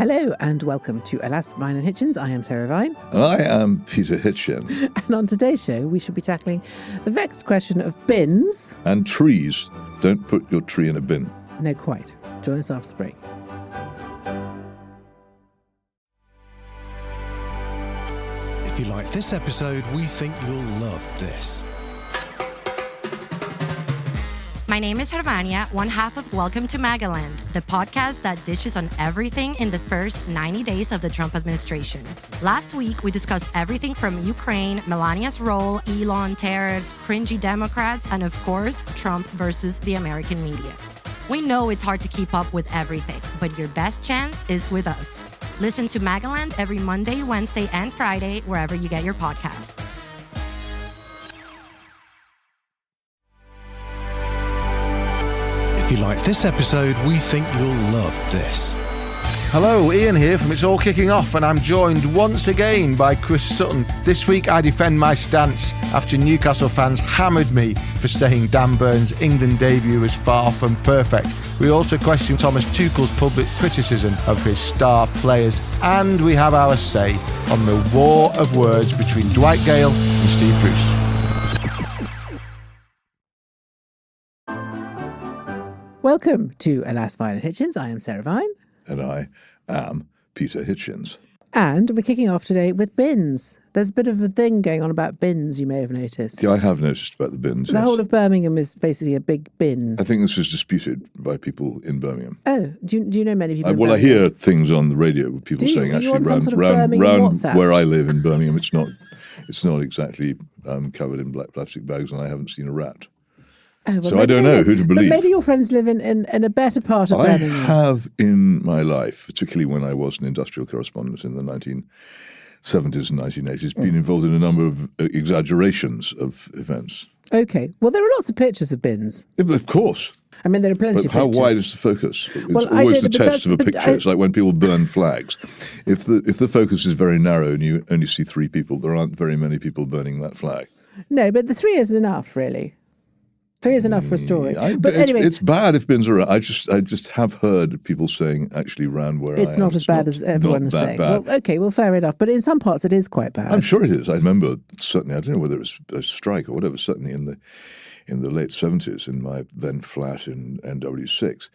Hello and welcome to Alas, Mine and Hitchens. I am Sarah Vine. And I am Peter Hitchens. And on today's show, we shall be tackling the vexed question of bins. And trees. Don't put your tree in a bin. No, quite. Join us after the break. If you like this episode, we think you'll love this. My name is Hervania, one half of Welcome to Magaland, the podcast that dishes on everything in the first 90 days of the Trump administration. Last week, we discussed everything from Ukraine, Melania's role, Elon, tariffs, cringy Democrats, and of course, Trump versus the American media. We know it's hard to keep up with everything, but your best chance is with us. Listen to Magaland every Monday, Wednesday, and Friday, wherever you get your podcasts. If you like this episode, we think you'll love this. Hello, Ian here from It's All Kicking Off, and I'm joined once again by Chris Sutton. This week I defend my stance after Newcastle fans hammered me for saying Dan Burns' England debut was far from perfect. We also question Thomas Tuchel's public criticism of his star players, and we have our say on the war of words between Dwight Gale and Steve Bruce. Welcome to Alas, Mine and Hitchens. I am Sarah Vine. And I am Peter Hitchens. And we're kicking off today with bins. There's a bit of a thing going on about bins, you may have noticed. Yeah, I have noticed about the bins. The whole of Birmingham is basically a big bin. I think this was disputed by people in Birmingham. Oh, do you know many people in Well, I Birmingham? hear things on the radio with people saying Are you on actually some sort of round Birmingham WhatsApp? where I live in Birmingham, it's not exactly covered in black plastic bags, and I haven't seen a rat. Oh, well, So I don't know who to believe. But maybe your friends live in a better part of I Birmingham. have in my life, particularly when I was an industrial correspondent in the 1970s and 1980s, been involved in a number of exaggerations of events. Okay. Well, there are lots of pictures of bins. Yeah, but of course. I mean, there are plenty But of how pictures. wide is the focus? It's Well, I always don't the know, but test of a that's- picture. It's like when people burn flags. If the focus is very narrow and you only see three people, there aren't very many people burning that flag. No, but the three is enough, really. Three is enough for a story. But it's, anyway, it's bad if bins are around. I just have heard people saying actually round where I am. it's not as bad as everyone is saying. Bad. Well, okay, well, fair enough. But in some parts, it is quite bad. I'm sure it is. I remember certainly. I don't know whether it was a strike or whatever. Certainly in the late 70s, in my then flat in NW6,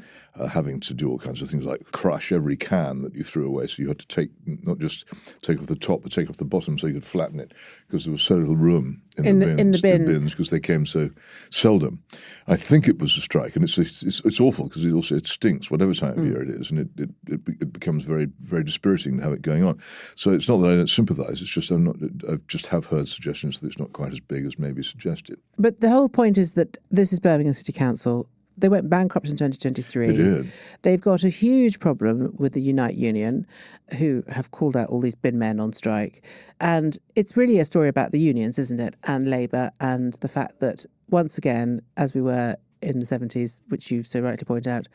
having to do all kinds of things like crush every can that you threw away. So you had to not just take off the top, but take off the bottom so you could flatten it because there was so little room in the bins because they came so seldom. I think it was a strike, and it's awful because it stinks whatever time of year it is, and it becomes very, very dispiriting to have it going on. So it's not that I don't sympathise. It's just I just have heard suggestions that it's not quite as big as maybe suggested. But the whole point is that this is Birmingham City Council. They went bankrupt in 2023. They did. They've got a huge problem with the Unite Union, who have called out all these bin men on strike. And it's really a story about the unions, isn't it? And Labour, and the fact that once again, as we were in the 70s, which you so rightly point out,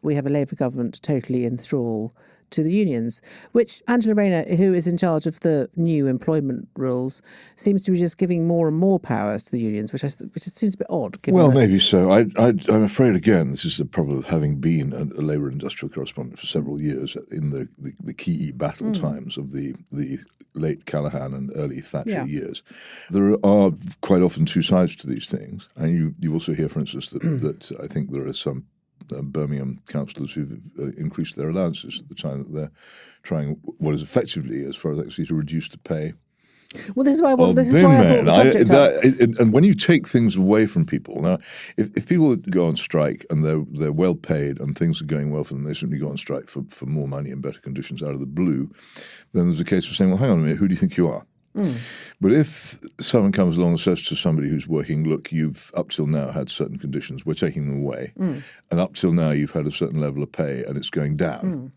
we have a Labour government totally in thrall to the unions, which Angela Rayner, who is in charge of the new employment rules, seems to be just giving more and more powers to the unions, which seems a bit odd. Well, maybe so. I'm afraid, again, this is the problem of having been a Labour industrial correspondent for several years in the key battle times of the late Callaghan and early Thatcher years. There are quite often two sides to these things. And you also hear, for instance, that I think there are some Birmingham councillors who've increased their allowances at the time that they're trying what is effectively, as far as I can see, to reduce the pay. Well, this is why I brought the subject up. And when you take things away from people, now, if people go on strike and they're well paid and things are going well for them, they simply go on strike for more money and better conditions out of the blue, then there's a case of saying, well, hang on a minute, who do you think you are? But if someone comes along and says to somebody who's working, look, you've up till now had certain conditions, we're taking them away, and up till now you've had a certain level of pay and it's going down,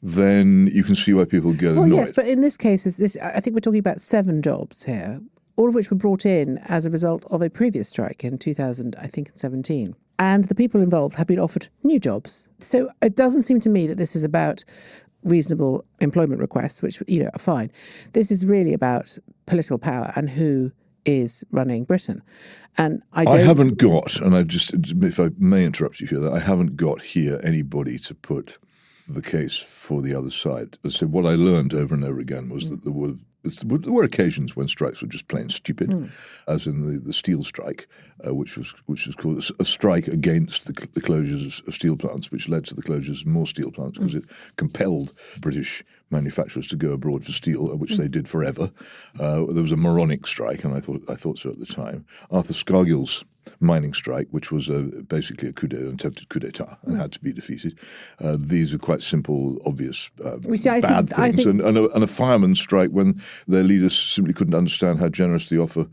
then you can see why people get annoyed. Well, yes, but in this case, I think we're talking about 7 jobs here, all of which were brought in as a result of a previous strike in 2017. And the people involved have been offered new jobs. So it doesn't seem to me that this is about reasonable employment requests, which, are fine. This is really about political power and who is running Britain. And I haven't got, and if I may interrupt you here, that I haven't got here anybody to put the case for the other side. So what I learned over and over again was that there were occasions when strikes were just plain stupid, as in the steel strike, which was called a strike against the closures of steel plants, which led to the closures of more steel plants because it compelled British manufacturers to go abroad for steel, which they did forever. There was a moronic strike, and I thought so at the time. Arthur Scargill's mining strike, which was basically an attempted coup d'etat and had to be defeated. These are quite simple, obvious bad things. And a fireman's strike when their leaders simply couldn't understand how generous the offer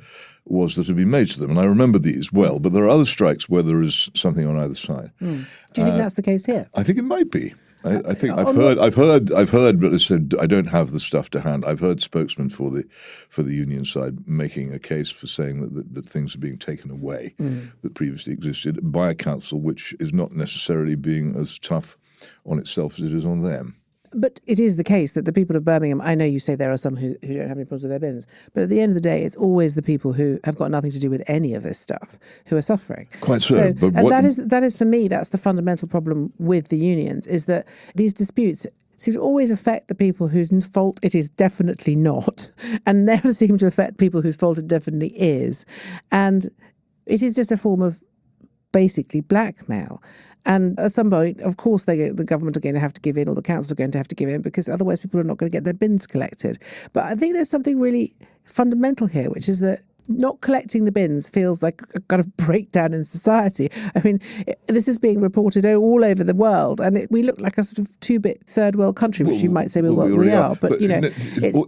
was that had been made to them. And I remember these well, but there are other strikes where there is something on either side. Do you think that's the case here? I think it might be. I think I've heard, but I said I don't have the stuff to hand. I've heard spokesmen for the union side making a case for saying that things are being taken away that previously existed by a council which is not necessarily being as tough on itself as it is on them. But it is the case that the people of Birmingham, I know you say there are some who don't have any problems with their bins, but at the end of the day, it's always the people who have got nothing to do with any of this stuff who are suffering. Quite so. But that is for me, that's the fundamental problem with the unions, is that these disputes seem to always affect the people whose fault it is definitely not, and never seem to affect people whose fault it definitely is. And it is just a form of basically blackmail. And at some point, of course, the government are going to have to give in, or the council are going to have to give in, because otherwise people are not going to get their bins collected. But I think there's something really fundamental here, which is that not collecting the bins feels like a kind of breakdown in society. I mean, this is being reported all over the world, and we look like a sort of two-bit third world country, which you might say we are. But you know,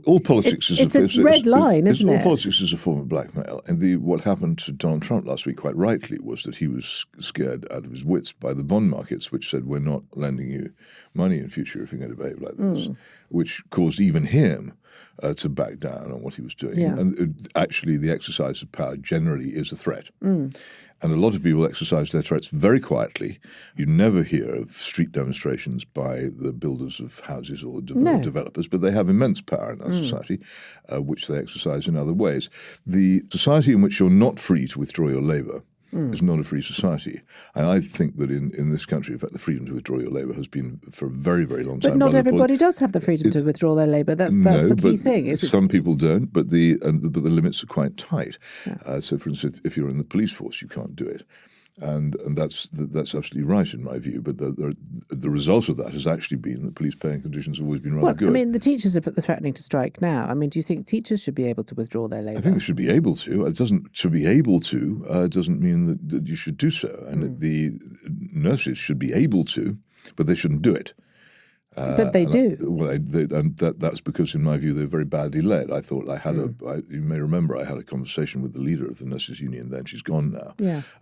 all politics is a red line, isn't it? All politics is a form of blackmail. And what happened to Donald Trump last week, quite rightly, was that he was scared out of his wits by the bond markets, which said we're not lending you money in future if you're going to behave like this, which caused even him to back down on what he was doing. Yeah. And actually, the exercise of power generally is a threat. And a lot of people exercise their threats very quietly. You never hear of street demonstrations by the builders of houses or developers, but they have immense power in that society, which they exercise in other ways. The society in which you're not free to withdraw your labour is not a free society. And I think that in this country, in fact, the freedom to withdraw your labour has been for a very, very long time. But not everybody does have the freedom to withdraw their labour. That's the key thing. Some people don't, but the limits are quite tight. Yeah. So, for instance, if you're in the police force, you can't do it. And that's absolutely right in my view. But the result of that has actually been that police paying conditions have always been rather good. I mean, the teachers are threatening to strike now. I mean, do you think teachers should be able to withdraw their labour? I think they should be able to. It doesn't mean that you should do so. And the nurses should be able to, but they shouldn't do it. But they do. That's because, in my view, they're very badly led. I thought you may remember, I had a conversation with the leader of the nurses' union then, she's gone now,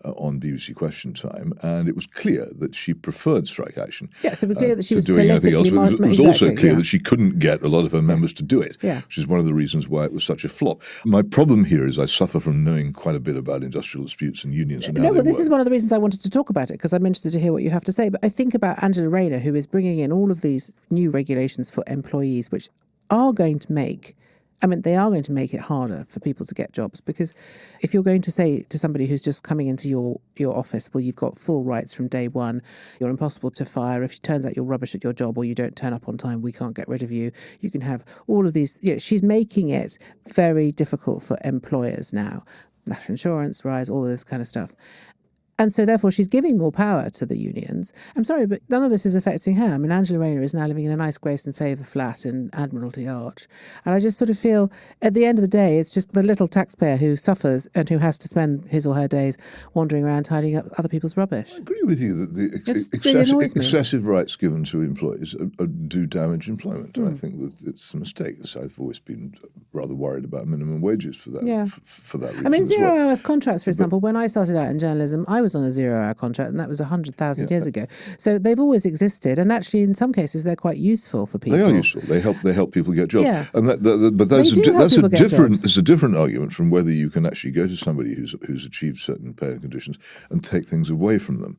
on BBC Question Time, and it was clear that she preferred strike action. Yeah, so it was clear that she was doing anything else. But it was also clear that she couldn't get a lot of her members to do it, which is one of the reasons why it was such a flop. My problem here is I suffer from knowing quite a bit about industrial disputes and unions and how they this work. is one of the reasons I wanted to talk about it, because I'm interested to hear what you have to say. But I think about Angela Rayner, who is bringing in all of these new regulations for employees, which are going to make it harder for people to get jobs. Because if you're going to say to somebody who's just coming into your office, well, you've got full rights from day one, you're impossible to fire, if it turns out you're rubbish at your job or you don't turn up on time, we can't get rid of you. You can have all of these, she's making it very difficult for employers now. National insurance rise, all of this kind of stuff. And so, therefore, she's giving more power to the unions. I'm sorry, but none of this is affecting her. I mean, Angela Rayner is now living in a nice Grace and Favour flat in Admiralty Arch. And I just sort of feel, at the end of the day, it's just the little taxpayer who suffers and who has to spend his or her days wandering around tidying up other people's rubbish. I agree with you that the excessive rights given to employees do damage employment. And I think that it's a mistake. I've always been rather worried about minimum wages for that, for that reason. I mean, zero-hours contracts, for example, when I started out in journalism, I was on a zero-hour contract, and that was 100,000 years ago. So they've always existed, and actually, in some cases, they're quite useful for people. They are useful. They help people get jobs. Yeah. And but that's a different argument from whether you can actually go to somebody who's achieved certain pay and conditions and take things away from them.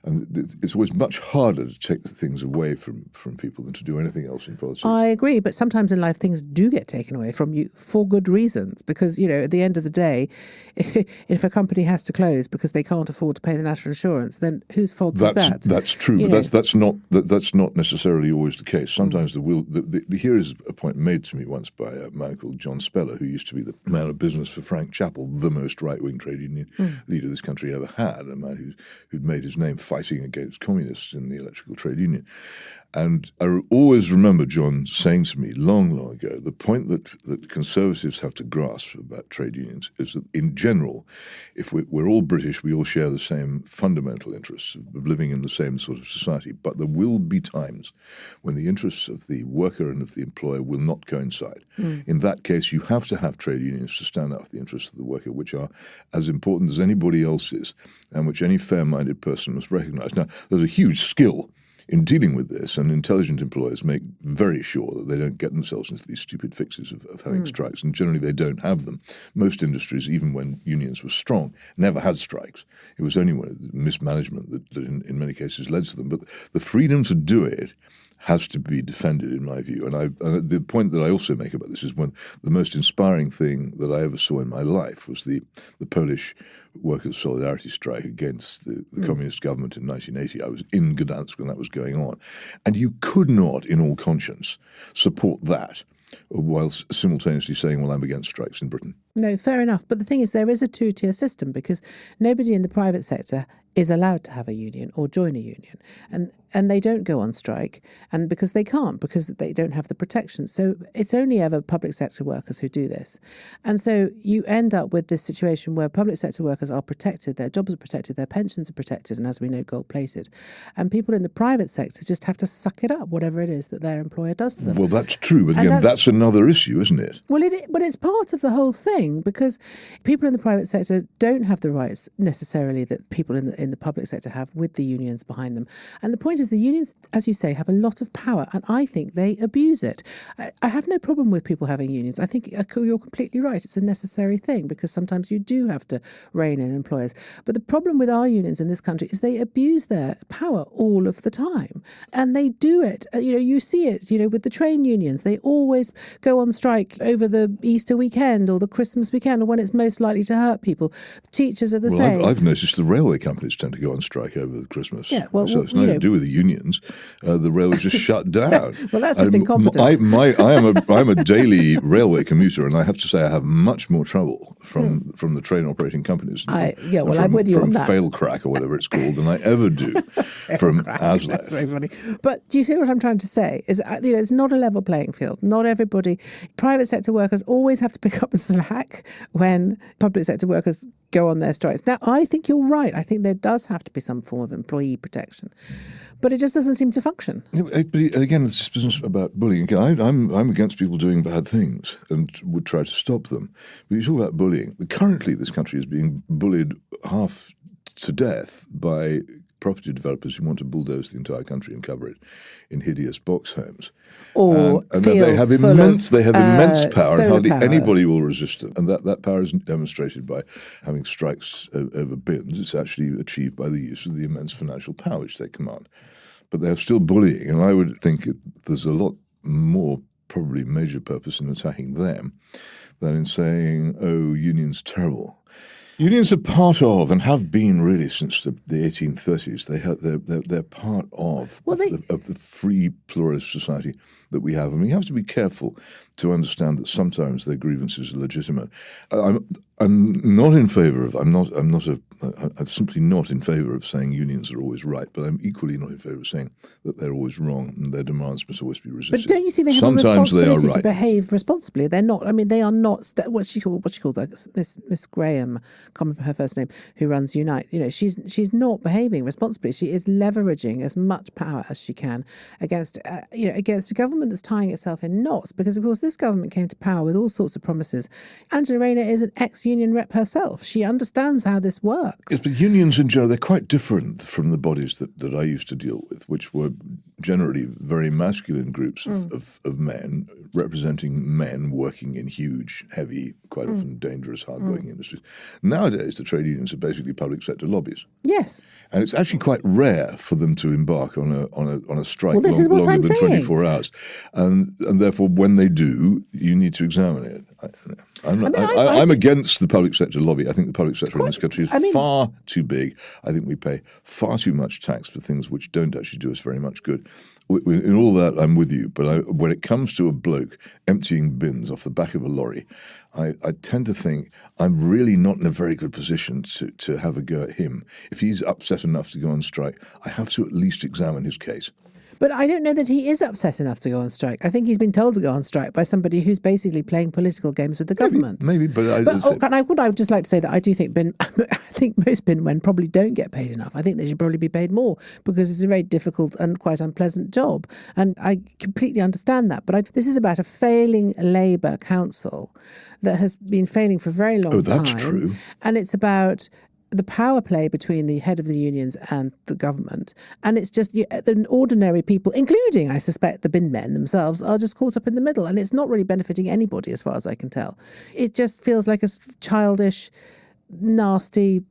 And it's always much harder to take things away from people than to do anything else in politics. I agree, but sometimes in life things do get taken away from you for good reasons, because at the end of the day, if a company has to close because they can't afford afford to pay the national insurance, then whose fault is that? That's true, but that's not necessarily always the case. Sometimes here is a point made to me once by a man called John Speller, who used to be the man of business for Frank Chappell, the most right-wing trade union leader this country ever had, a man who'd made his name fighting against communists in the electrical trade union. And I always remember John saying to me long, long ago, the point that conservatives have to grasp about trade unions is that in general, if we're all British, we all share the same fundamental interests of living in the same sort of society. But there will be times when the interests of the worker and of the employer will not coincide. In that case, you have to have trade unions to stand up for the interests of the worker, which are as important as anybody else's and which any fair-minded person must recognize. Now, there's a huge skill in dealing with this, and intelligent employers make very sure that they don't get themselves into these stupid fixes of having strikes, and generally they don't have them. Most industries, even when unions were strong, never had strikes. It was only when mismanagement that in many cases led to them. But the freedom to do it has to be defended, in my view. And the point that I also make about this is when the most inspiring thing that I ever saw in my life was the Polish Workers' Solidarity strike against the communist government in 1980. I was in Gdansk when that was going on. And you could not, in all conscience, support that whilst simultaneously saying, well, I'm against strikes in Britain. No, fair enough. But the thing is, there is a two-tier system because nobody in the private sector is allowed to have a union or join a union. And they don't go on strike, and because they can't, because they don't have the protection. So it's only ever public sector workers who do this. And so you end up with this situation where public sector workers are protected, their jobs are protected, their pensions are protected, and as we know, gold-plated. And people in the private sector just have to suck it up, whatever it is that their employer does to them. Well, that's true, but again, that's another issue, isn't it? Well, but it's part of the whole thing, because people in the private sector don't have the rights necessarily that people in the public sector have with the unions behind them. And the point is the unions, as you say, have a lot of power, and I think they abuse it. I have no problem with people having unions. I think you're completely right. It's a necessary thing because sometimes you do have to rein in employers. But the problem with our unions in this country is they abuse their power all of the time. And they do it. You see it, with the train unions. They always go on strike over the Easter weekend or the Christmas weekend or when it's most likely to hurt people. The teachers are the same. I've noticed the railway companies tend to go on strike over Christmas. Yeah, well, so it's nothing to do with the unions. The railways just shut down. Well, that's just incompetence. I'm a daily railway commuter, and I have to say I have much more trouble from the train operating companies. I'm with you on that. From Failcrack or whatever it's called, than I ever do from ASLEF. That's very funny. But do you see what I'm trying to say? Is it's not a level playing field. Not everybody. Private sector workers always have to pick up the slack when public sector workers go on their strikes. Now, I think you're right. I think there does have to be some form of employee protection. But it just doesn't seem to function. But again, this business about bullying. Again, I'm against people doing bad things and would try to stop them. But you talk about bullying. Currently, this country is being bullied half to death by property developers who want to bulldoze the entire country and cover it in hideous box homes. Or and fields they have immense power, and hardly power. anybody will resist them. And that power isn't demonstrated by having strikes over bins. It's actually achieved by the use of the immense financial power which they command. But they're still bullying, and I would think there's a lot more probably major purpose in attacking them than in saying, oh, unions terrible. Unions are part of, and have been really since the 1830s. They're part of the free pluralist society that we have, and we have to be careful to understand that sometimes their grievances are legitimate. I'm not in favour of. I'm simply not in favour of saying unions are always right, but I'm equally not in favour of saying that they're always wrong and their demands must always be resisted. But don't you see they have Sometimes a responsibility they are right. to behave responsibly? They're not. I mean, they are not. What's she called? Miss Graham, can't remember her first name, who runs Unite. She's not behaving responsibly. She is leveraging as much power as she can against a government that's tying itself in knots. Because of course this government came to power with all sorts of promises. Angela Rayner is an ex-union rep herself. She understands how this works. Yes, but unions in general, they're quite different from the bodies that I used to deal with, which were generally very masculine groups of men, representing men working in huge, heavy, quite often dangerous, hard-working industries. nowadays the trade unions are basically public sector lobbies. Yes. And it's actually quite rare for them to embark on a strike Well, this is what longer I'm than saying. 24 hours. And therefore, when they do, you need to examine it. I'm against the public sector lobby. I think the public sector in this country is far too big. I think we pay far too much tax for things which don't actually do us very much good. In all that, I'm with you. But when it comes to a bloke emptying bins off the back of a lorry, I tend to think I'm really not in a very good position to have a go at him. If he's upset enough to go on strike, I have to at least examine his case. But I don't know that he is upset enough to go on strike. I think he's been told to go on strike by somebody who's basically playing political games with the government. Maybe, but I would just like to say that I do think I think most bin men probably don't get paid enough. I think they should probably be paid more because it's a very difficult and quite unpleasant job. And I completely understand that. But this is about a failing Labour council that has been failing for a very long time. Oh, that's true. And it's about the power play between the head of the unions and the government. And it's just the ordinary people, including, I suspect, the bin men themselves, are just caught up in the middle. And it's not really benefiting anybody as far as I can tell. It just feels like a childish, nasty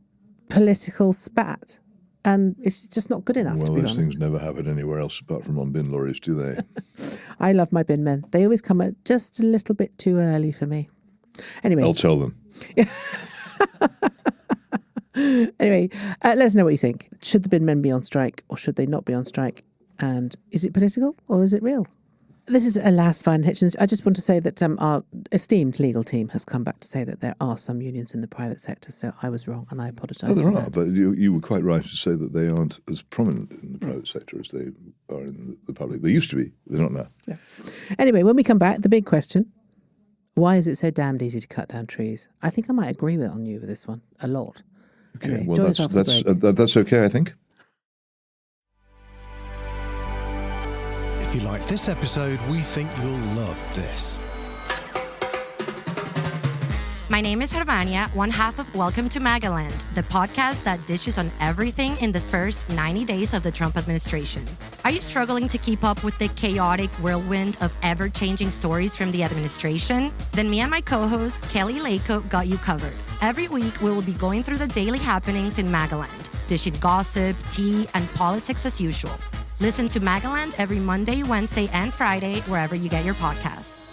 political spat. And it's just not good enough, to be honest. Well, those things never happen anywhere else apart from on bin lorries, do they? I love my bin men. They always come just a little bit too early for me. Anyway. I'll tell them. Anyway, let us know what you think. Should the bin men be on strike or should they not be on strike? And is it political or is it real? This is a last fine, Hitchens. I just want to say that our esteemed legal team has come back to say that there are some unions in the private sector, so I was wrong and I apologise. Oh, there are, but you were quite right to say that they aren't as prominent in the private sector as they are in the public. They used to be, they're not now. Yeah. Anyway, when we come back, the big question, why is it so damned easy to cut down trees? I think I might agree on you with this one a lot. Okay, anyway, well, that's okay, I think. If you like this episode, we think you'll love this. My name is Hervania, one half of Welcome to Magaland, the podcast that dishes on everything in the first 90 days of the Trump administration. Are you struggling to keep up with the chaotic whirlwind of ever-changing stories from the administration? Then me and my co-host, Kelly Lako, got you covered. Every week, we will be going through the daily happenings in Magaland, dishing gossip, tea, and politics as usual. Listen to Magaland every Monday, Wednesday, and Friday, wherever you get your podcasts.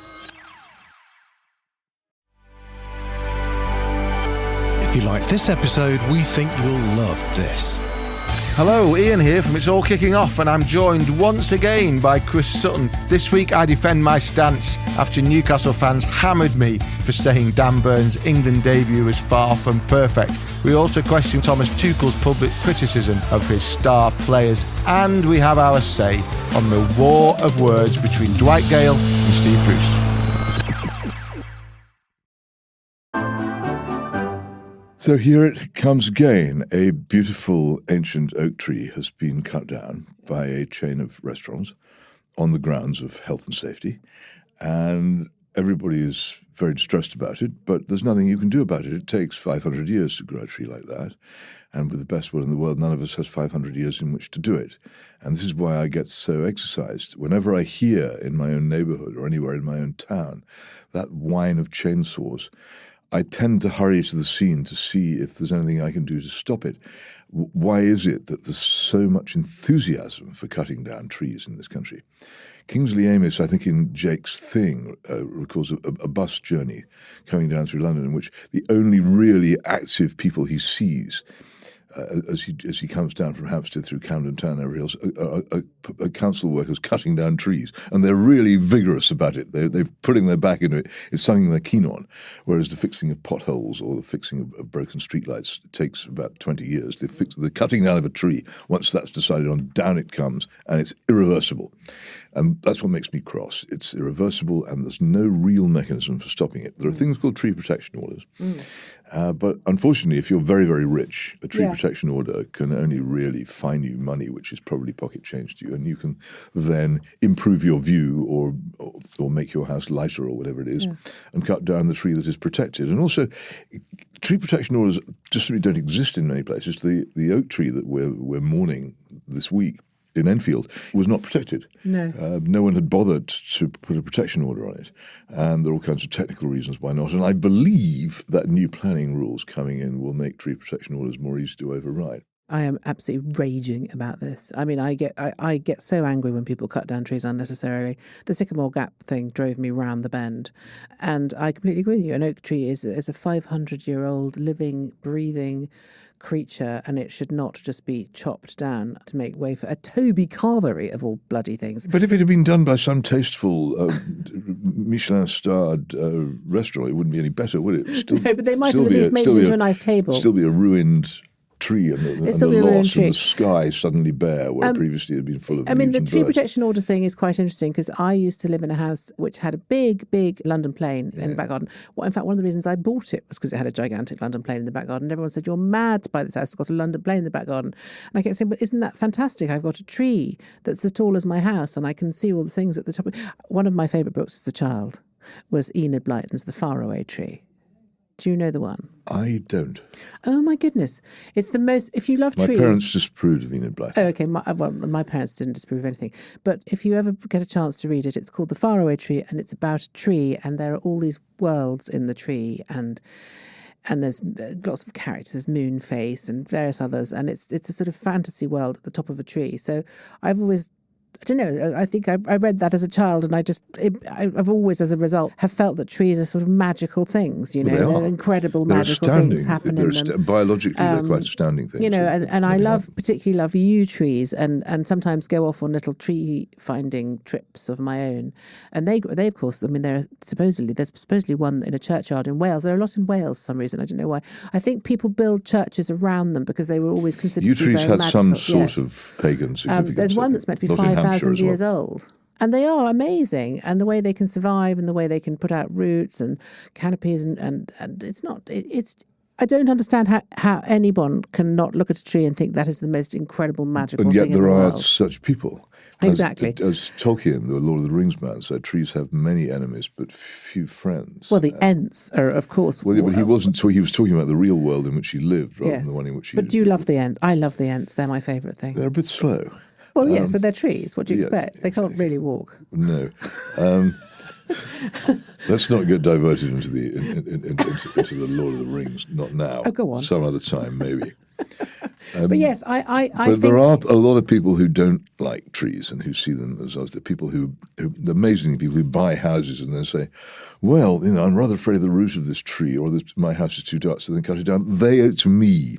If you like this episode, we think you'll love this. Hello, Ian here from It's All Kicking Off, and I'm joined once again by Chris Sutton. This week I defend my stance after Newcastle fans hammered me for saying Dan Burns' England debut was far from perfect. We also question Thomas Tuchel's public criticism of his star players, and we have our say on the war of words between Dwight Gale and Steve Bruce. So here it comes again. A beautiful ancient oak tree has been cut down by a chain of restaurants on the grounds of health and safety. And everybody is very distressed about it, but there's nothing you can do about it. It takes 500 years to grow a tree like that. And with the best will in the world, none of us has 500 years in which to do it. And this is why I get so exercised. Whenever I hear in my own neighborhood or anywhere in my own town that whine of chainsaws, I tend to hurry to the scene to see if there's anything I can do to stop it. Why is it that there's so much enthusiasm for cutting down trees in this country? Kingsley Amis, I think in Jake's Thing, recalls a bus journey coming down through London in which the only really active people he sees as he comes down from Hampstead through Camden Town and everywhere else, are council workers cutting down trees. And they're really vigorous about it. They're putting their back into it. It's something they're keen on. Whereas the fixing of potholes or the fixing of broken streetlights takes about 20 years. The cutting down of a tree, once that's decided on, down it comes, and it's irreversible. And that's what makes me cross. It's irreversible, and there's no real mechanism for stopping it. There are things called tree protection orders. But unfortunately, if you're very, very rich, a tree protection order can only really fine you money, which is probably pocket change to you, and you can then improve your view or make your house lighter or whatever it is, and cut down the tree that is protected. And also, tree protection orders just simply don't exist in many places. The oak tree that we're mourning this week in Enfield was not protected. No. No one had bothered to put a protection order on it. And there are all kinds of technical reasons why not. And I believe that new planning rules coming in will make tree protection orders more easy to override. I am absolutely raging about this. I mean, I get so angry when people cut down trees unnecessarily. The Sycamore Gap thing drove me round the bend. And I completely agree with you. An oak tree is a 500-year-old living, breathing creature, and it should not just be chopped down to make way for a Toby Carvery of all bloody things. But if it had been done by some tasteful Michelin-starred restaurant, it wouldn't be any better, would it? Still, no, but they might have at least made it into a nice table. Still be a ruined tree and the loss and the sky suddenly bare where previously it had been full of leaves the and tree birds. protection order thing is quite interesting because I used to live in a house which had a big London plane in the back garden. Well, in fact, one of the reasons I bought it was because it had a gigantic London plane in the back garden. And everyone said, you're mad to buy this house. It's got a London plane in the back garden. And I kept saying, but isn't that fantastic? I've got a tree that's as tall as my house and I can see all the things at the top. One of my favourite books as a child was Enid Blyton's The Faraway Tree. Do you know the one? I don't. Oh, my goodness. It's the most... If you love trees... My parents disapproved of Enid Blyton. Oh, okay. My parents didn't disapprove of anything. But if you ever get a chance to read it, it's called The Faraway Tree, and it's about a tree, and there are all these worlds in the tree, and there's lots of characters, Moonface and various others, and it's a sort of fantasy world at the top of a tree. So I've always... I don't know. I think I read that as a child, and I've always, as a result, have felt that trees are sort of magical things. You know, they're incredible magical things happen in them. Biologically, they're quite astounding things. You know, and I particularly love yew trees, and sometimes go off on little tree finding trips of my own. And they of course, I mean, there's supposedly one in a churchyard in Wales. There are a lot in Wales for some reason. I don't know why. I think people build churches around them because they were always considered to be very magical. Yew trees had some sort of pagan significance. There's one that's meant to be 5,000 years old. And they are amazing. And the way they can survive and the way they can put out roots and canopies and it's not... I don't understand how anyone can not look at a tree and think that is the most incredible, magical thing in the world. And yet there are such people. Exactly. As Tolkien, the Lord of the Rings man, said, trees have many enemies but few friends. Well, the Ents are, of course... Well, yeah, but he was talking about the real world in which he lived rather than the one in which he... But do you love the Ents? I love the Ents. They're my favourite thing. They're a bit slow. Well, yes, but they're trees. What do you expect? They can't really walk. No. Let's not get diverted into the Lord of the Rings. Not now. Oh, go on. Some other time, maybe. But yes, I think... there are a lot of people who don't like trees and who see them as the people who amazingly, people who buy houses and then say, well, you know, I'm rather afraid of the root of this tree, or my house is too dark, so then cut it down. They, to me,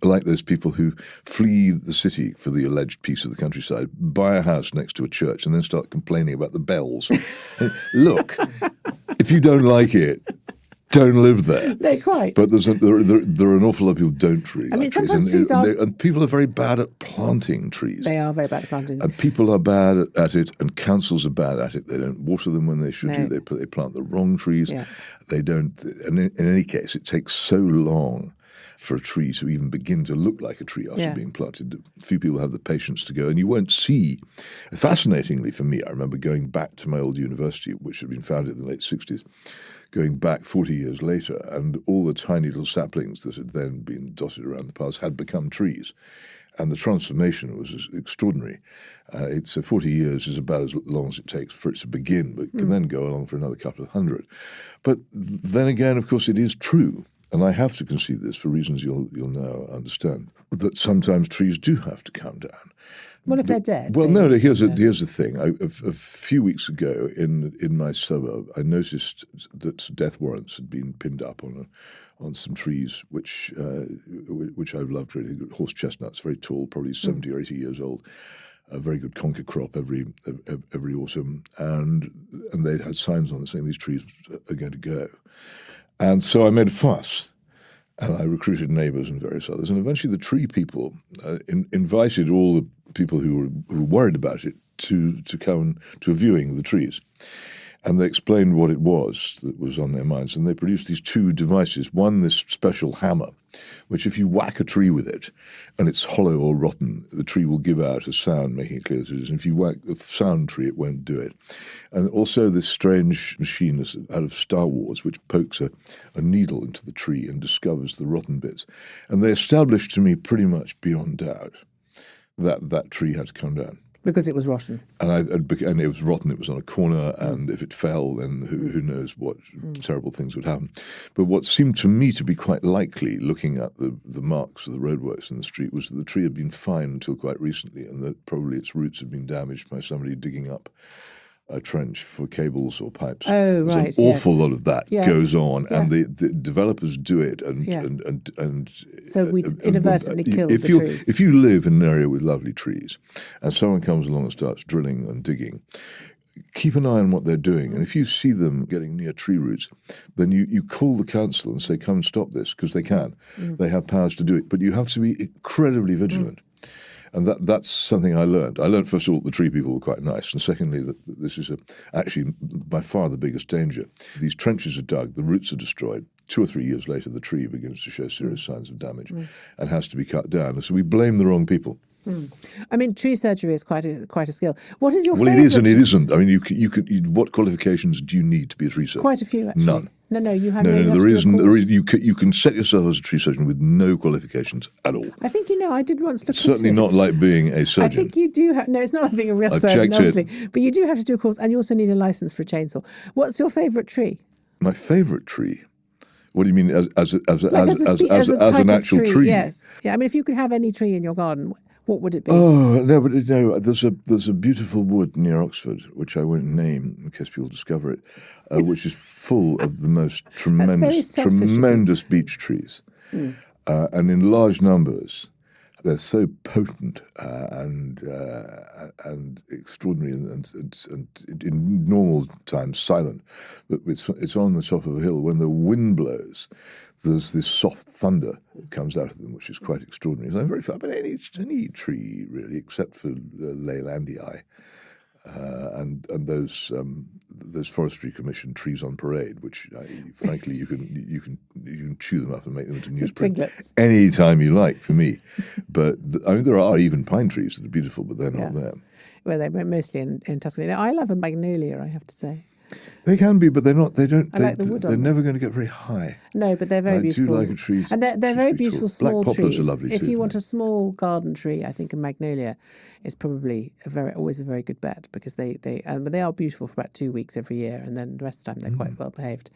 are like those people who flee the city for the alleged peace of the countryside, buy a house next to a church, and then start complaining about the bells. Look, if you don't like it, don't live there. No, quite. But there are an awful lot of people who don't really like sometimes trees. trees And people are very bad at planting trees. They are very bad at planting. And people are bad at it, and councils are bad at it. They don't water them when they should No. do. They plant the wrong trees. Yeah. They don't. And in any case, it takes so long for a tree to even begin to look like a tree after being planted. Few people have the patience to go, and you won't see. Fascinatingly for me, I remember going back to my old university, which had been founded in the late 60s, going back 40 years later, and all the tiny little saplings that had then been dotted around the paths had become trees. And the transformation was extraordinary. 40 years is about as long as it takes for it to begin, but can then go along for another couple of hundred. But then again, of course, it is true, and I have to concede this for reasons you'll now understand, that sometimes trees do have to come down. Well, if they're dead. Well, no. Here's the thing. A few weeks ago, in my suburb, I noticed that death warrants had been pinned up on some trees, which I've loved really. Horse chestnuts, very tall, probably 70 or 80 years old. A very good conker crop every autumn, and they had signs on them saying these trees are going to go. And so I made a fuss. And I recruited neighbours and various others. And eventually the tree people invited all the people who were worried about it to come to a viewing of the trees. And they explained what it was that was on their minds. And they produced these two devices. One, this special hammer, which if you whack a tree with it and it's hollow or rotten, the tree will give out a sound, making it clear that it is. And if you whack a sound tree, it won't do it. And also this strange machine out of Star Wars, which pokes a needle into the tree and discovers the rotten bits. And they established to me pretty much beyond doubt that tree had to come down. Because it was rotten. And it was rotten. It was on a corner, and if it fell, then who knows what terrible things would happen. But what seemed to me to be quite likely, looking at the marks of the roadworks in the street, was that the tree had been fine until quite recently, and that probably its roots had been damaged by somebody digging up a trench for cables or pipes. Oh, right. There's an awful lot of that goes on, Yeah. and the developers do it, and so we inadvertently killed the tree. If you live in an area with lovely trees, and someone comes along and starts drilling and digging, keep an eye on what they're doing, and if you see them getting near tree roots, then you call the council and say, "Come and stop this," because they can. They have powers to do it, but you have to be incredibly vigilant. And that's something I learned. I learned, first of all, the tree people were quite nice. And secondly, that this is actually by far the biggest danger. These trenches are dug, the roots are destroyed. 2 or 3 years later, the tree begins to show serious signs of damage and has to be cut down. And so we blame the wrong people. I mean, tree surgery is quite a skill. What is your Well, favourite? it is and it isn't. I mean, you could. What qualifications do you need to be a tree surgeon? Quite a few, actually. None. No, you have No, to there do a isn't. course. You can set yourself as a tree surgeon with no qualifications at all. I think, I did once look Certainly into not it. like being a I surgeon. think you do have... No, it's not like being a real I've surgeon, checked it. obviously. But you do have to do a course, and you also need a licence for a chainsaw. What's your favourite tree? My favourite tree. What do you mean as Like an actual tree? Yes. Yeah. I mean, if you could have any tree in your garden, what would it be? Oh no, but no. There's a beautiful wood near Oxford, which I won't name in case people discover it, which is full of the most tremendous beech trees, and in large numbers. They're so potent and extraordinary and in normal times silent, but it's on the top of a hill. When the wind blows, there's this soft thunder that comes out of them, which is quite extraordinary. So I'm very fond. But any tree really, except for Leylandii and those Forestry Commission trees on parade, which frankly you can chew them up and make them into newsprint any time you like. For me, but there are even pine trees that are beautiful, but they're not there. Well, they're mostly in Tuscany. Now, I love a magnolia, I have to say. They can be, but they're not. They don't. I like the wood they're on never going to get very high. No, but they're very beautiful. I do like a tree, and they're very beautiful small Black poplars trees. are lovely if too. you want a small garden tree, I think a magnolia is probably always a very good bet, because they are beautiful for about 2 weeks every year, and then the rest of the time they're quite well behaved.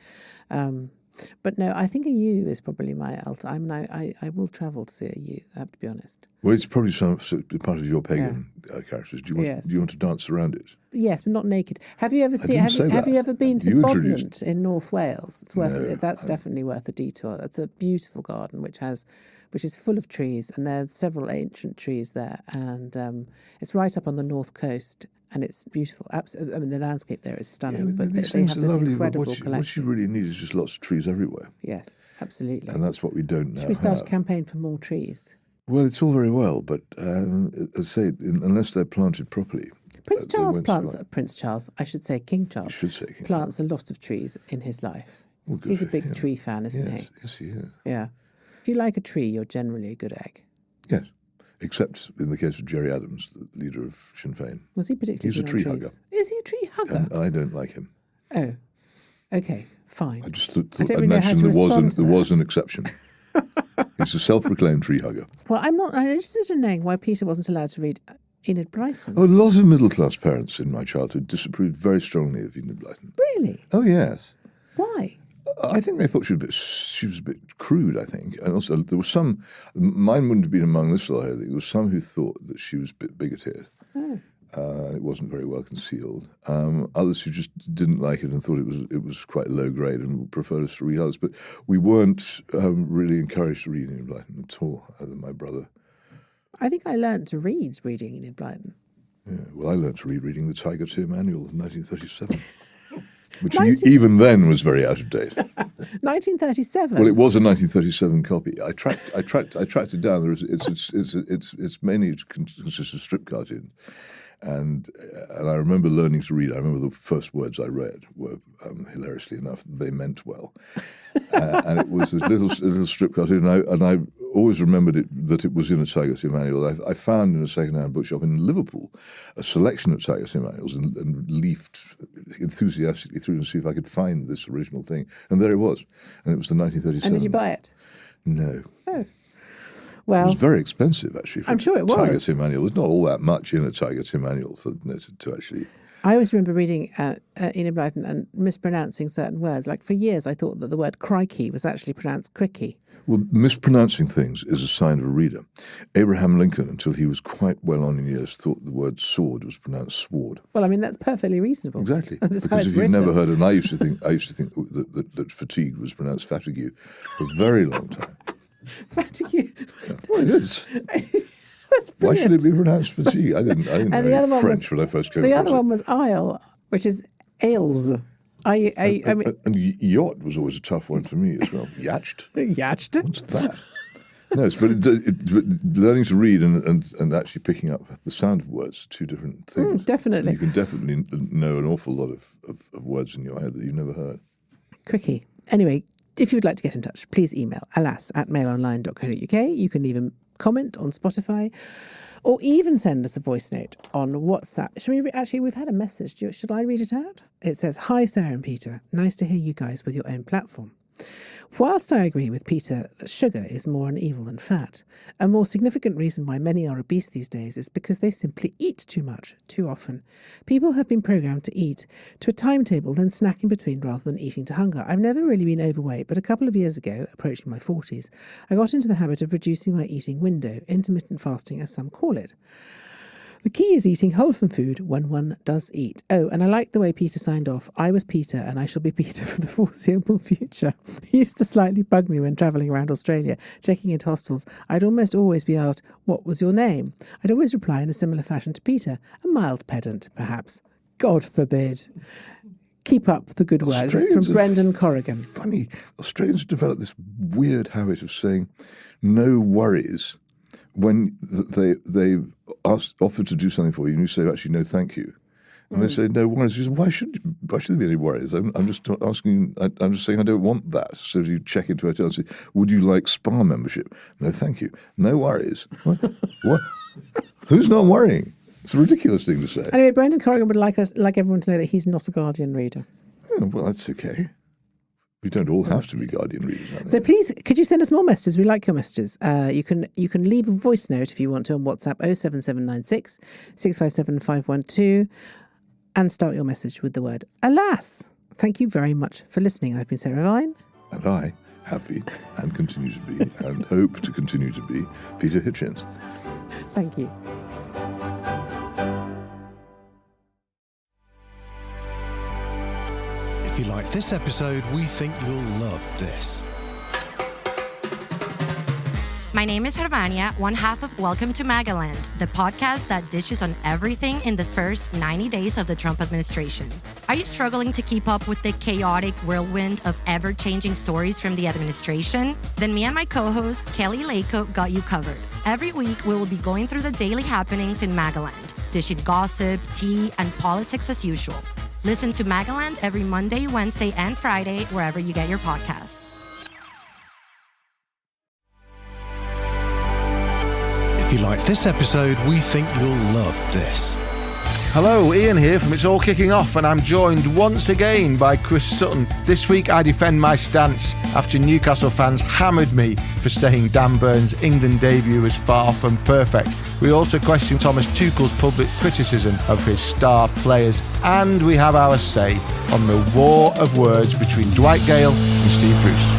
But no, I think a yew is probably my ultimate. I mean, I will travel to see a yew, I have to be honest. Well, it's probably part of your pagan characters. Do you want to dance around it? Yes, but not naked. Have you ever seen? Have you ever been to Bodnant in North Wales? It's worth it. That's definitely worth a detour. That's a beautiful garden which is full of trees, and there are several ancient trees there, and it's right up on the north coast. And it's beautiful. Absolutely, I mean, the landscape there is stunning. But they have this incredible collection. What you really need is just lots of trees everywhere. Yes, absolutely. And that's what we don't now. Should we start a campaign for more trees? Well, it's all very well, but as I say, unless they're planted properly. King Charles, plants a lot of trees in his life. Well, he's a big tree fan, isn't he? Yes, he is. Yeah. If you like a tree, you're generally a good egg. Yes. Except in the case of Jerry Adams, the leader of Sinn Féin. Was he particularly He's a tree hugger. Is he a tree hugger? And I don't like him. Oh, okay, fine. I just thought I'd mention there was an exception. He's a self-proclaimed tree hugger. Well, I'm interested in knowing why Peter wasn't allowed to read Enid Blyton. Oh, a lot of middle-class parents in my childhood disapproved very strongly of Enid Blyton. Really? Oh, yes. Why? I think they thought she was a bit crude, I think. And also there was some, mine wouldn't have been among this lot, I think. There was some who thought that she was a bit bigoted. Oh. It wasn't very well concealed. Others who just didn't like it and thought it was quite low grade and preferred us to read others. But we weren't really encouraged to read Enid Blyton at all, other than my brother. I think I learned to read reading Enid Blyton. Yeah, well, I learned to read reading the Tiger Tear Manual of 1937. Which even then was very out of date. 1937. Well, it was a 1937 copy. I tracked it down. It's mainly consists of strip cartoons, and I remember learning to read. I remember the first words I read were hilariously enough, "They meant well," and it was a little strip cartoon. And I always remembered that it was in a Tiger Tear Manual. I found in a second-hand bookshop in Liverpool a selection of Tiger Tear Manuals and leafed enthusiastically through to see if I could find this original thing. And there it was. And it was the 1937. And did you buy it? No. Oh. Well, it was very expensive, actually. For I'm sure it was. Tiger Tim Annual. There's not all that much in a Tiger Tim Annual to actually... I always remember reading Enid Blyton and mispronouncing certain words. Like for years, I thought that the word crikey was actually pronounced cricky. Well, mispronouncing things is a sign of a reader. Abraham Lincoln, until he was quite well on in years, thought the word sword was pronounced sword. Well, I mean, that's perfectly reasonable. Exactly. That's how Because it's if you've written. never heard it, and I used to think that fatigue was pronounced fatigue for a very long time. Fatigue. Well, it is. That's Why should brilliant. it be pronounced fatigue? I didn't And know the other one French was, when I first came the across other it. one was aisle, which is ales. I mean, And yacht was always a tough one for me as well. Yacht? yacht. What's that? No, but learning to read and actually picking up the sound of words are two different things. Definitely. And you can definitely know an awful lot of words in your head that you've never heard. Cricky. Anyway, if you would like to get in touch, please email alas@mailonline.co.uk. You can leave a comment on Spotify or even send us a voice note on WhatsApp. Actually, we've had a message. Should I read it out? It says, "Hi, Sarah and Peter. Nice to hear you guys with your own platform. Whilst I agree with Peter that sugar is more an evil than fat, a more significant reason why many are obese these days is because they simply eat too much, too often. People have been programmed to eat to a timetable, then snack in between rather than eating to hunger. I've never really been overweight, but a couple of years ago, approaching my 40s, I got into the habit of reducing my eating window, intermittent fasting as some call it. The key is eating wholesome food when one does eat. Oh, and I like the way Peter signed off. I was Peter and I shall be Peter for the foreseeable future. He used to slightly bug me when travelling around Australia, checking into hostels. I'd almost always be asked, what was your name? I'd always reply in a similar fashion to Peter, a mild pedant, perhaps. God forbid. Keep up the good words. Australians From Brendan Corrigan. Funny, Australians have developed this weird habit of saying no worries when they offer to do something for you and you say, actually, no, thank you. And they say, no worries. You say, why should there be any worries? I'm just asking, I'm just saying I don't want that. So you check into a hotel and say, would you like spa membership? No, thank you. No worries. What? Who's not worrying? It's a ridiculous thing to say. Anyway, Brendan Corrigan would like everyone to know that he's not a Guardian reader. Oh, well, that's okay. We don't all have to be Guardian readers, I think. So please, could you send us more messages? We like your messages. You can leave a voice note if you want to on WhatsApp 07796 657 512 and start your message with the word alas. Thank you very much for listening. I've been Sarah Vine. And I have been, and continue to be, and hope to continue to be, Peter Hitchens. Thank you. If you like this episode, we think you'll love this. My name is Hervania, one half of Welcome to Magaland, the podcast that dishes on everything in the first 90 days of the Trump administration. Are you struggling to keep up with the chaotic whirlwind of ever-changing stories from the administration? Then me and my co-host, Kelly Lako, got you covered. Every week, we will be going through the daily happenings in Magaland, dishing gossip, tea, and politics as usual. Listen to Magaland every Monday, Wednesday, and Friday, wherever you get your podcasts. If you like this episode, we think you'll love this. Hello, Ian here from It's All Kicking Off, and I'm joined once again by Chris Sutton. This week I defend my stance after Newcastle fans hammered me for saying Dan Burns' England debut was far from perfect. We also question Thomas Tuchel's public criticism of his star players, and we have our say on the war of words between Dwight Gale and Steve Bruce.